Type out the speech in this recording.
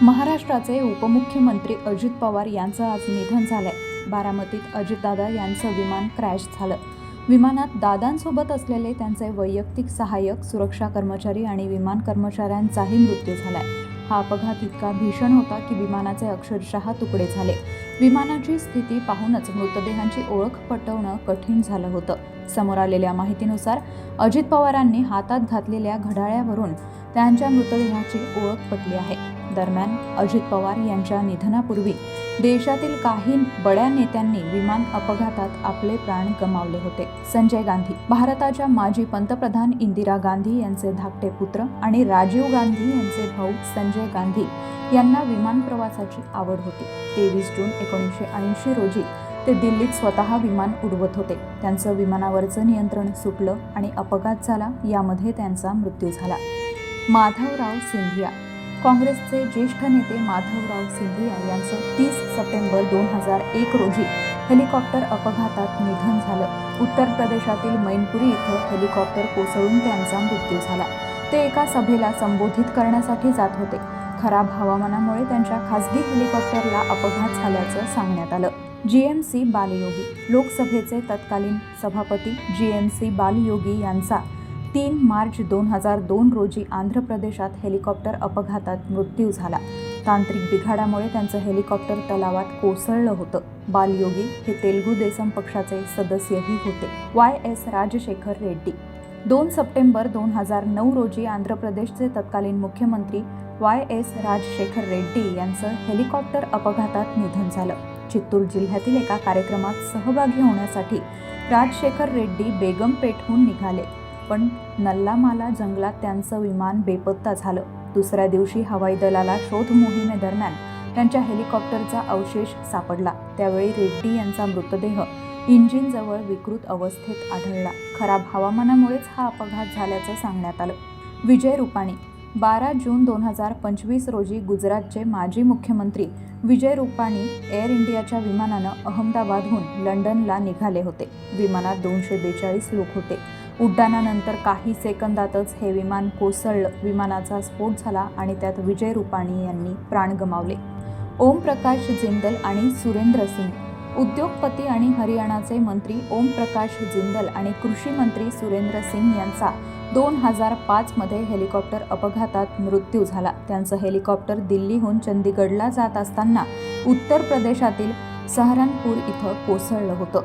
महाराष्ट्राचे उपमुख्यमंत्री अजित पवार यांचं आज निधन झालंय. बारामतीत अजितदादा यांचं विमान क्रॅश झालं. विमानात दादांसोबत असलेले त्यांचे वैयक्तिक सहाय्यक, सुरक्षा कर्मचारी आणि विमान कर्मचाऱ्यांचाही मृत्यू झालाय. हा अपघात इतका भीषण होता की विमानाचे अक्षरशः तुकडे झाले. विमानाची स्थिती पाहूनच मृतदेहांची ओळख पटवणं कठीण झालं होतं. समोर आलेल्या माहितीनुसार अजित पवारांनी हातात घातलेल्या घड्याळावरून त्यांच्या मृतदेहाची ओळख पटली आहे. दरम्यान अजित पवार यांच्या निधनापूर्वी देशातील काही बड्या नेत्यांनी विमान अपघातात आपले प्राण गमावले होते. संजय गांधी, भारताच्या माजी पंतप्रधान इंदिरा गांधी यांचे धाकटे पुत्र आणि राजीव गांधी यांचे भाऊ संजय गांधी यांना विमान प्रवासाची आवड होती. 23 जून 1980 रोजी ते दिल्लीत स्वतः विमान उडवत होते. त्यांचं विमानावरचं नियंत्रण सुटलं आणि अपघात झाला. यामध्ये त्यांचा मृत्यू झाला. माधवराव सिंधिया, काँग्रेसचे ज्येष्ठ नेते माधवराव सिंधिया यांचं 30 सप्टेंबर 2001 रोजी हेलिकॉप्टर अपघातात निधन झालं. उत्तर प्रदेशातील मैनपुरी इथं हेलिकॉप्टर कोसळून त्यांचा मृत्यू झाला. ते एका सभेला संबोधित करण्यासाठी जात होते. खराब हवामानामुळे त्यांच्या खासगी हेलिकॉप्टरला अपघात झाल्याचं सांगण्यात आलं. जीएमसी बालयोगी, लोकसभेचे तत्कालीन सभापती जीएमसी बालयोगी यांचा 3 मार्च 2002 रोजी आंध्र प्रदेशात हेलिकॉप्टर अपघातात मृत्यू झाला. तांत्रिक बिघाडामुळे त्यांचं हेलिकॉप्टर तलावात कोसळलं होतं. बालयोगी हे तेलुगू देसम पक्षाचे सदस्यही होते. YS राजशेखर रेड्डी, 2 सप्टेंबर 2009 रोजी आंध्र प्रदेशचे तत्कालीन मुख्यमंत्री YS राजशेखर रेड्डी यांचं हेलिकॉप्टर अपघातात निधन झालं. चित्तूर जिल्ह्यातील एका कार्यक्रमात सहभागी होण्यासाठी राजशेखर रेड्डी बेगमपेठहून निघाले, पण नल्लामाला जंगलात त्यांचं विमान बेपत्ता झालं. दुसऱ्या दिवशी हवाई दलाला शोध मोहिमेदरम्यान त्यांच्या हेलिकॉप्टरचा अवशेष सापडला. त्यावेळी रेड्डी यांचा मृतदेह इंजिनजवळ विकृत अवस्थेत आढळला. खराब हवामानामुळेच हा अपघात झाल्याचं सांगण्यात आलं. विजय रुपाणी, 12 जून 2025 रोजी गुजरातचे माजी मुख्यमंत्री विजय रुपाणी एअर इंडियाच्या विमानानं अहमदाबादहून लंडनला निघाले होते. विमानात 242 लोक होते. उड्डाणानंतर काही सेकंदातच हे विमान कोसळलं. विमानाचा स्फोट झाला आणि त्यात विजय रुपाणी यांनी प्राण गमावले. ओम प्रकाश जिंदल आणि सुरेंद्र सिंग, उद्योगपती आणि हरियाणाचे मंत्री ओम प्रकाश जिंदल आणि कृषी मंत्री सुरेंद्र सिंग यांचा 2005 मध्ये हेलिकॉप्टर अपघातात मृत्यू झाला. त्यांचं हेलिकॉप्टर दिल्लीहून चंदीगडला जात असताना उत्तर प्रदेशातील सहारनपूर इथं कोसळलं होतं.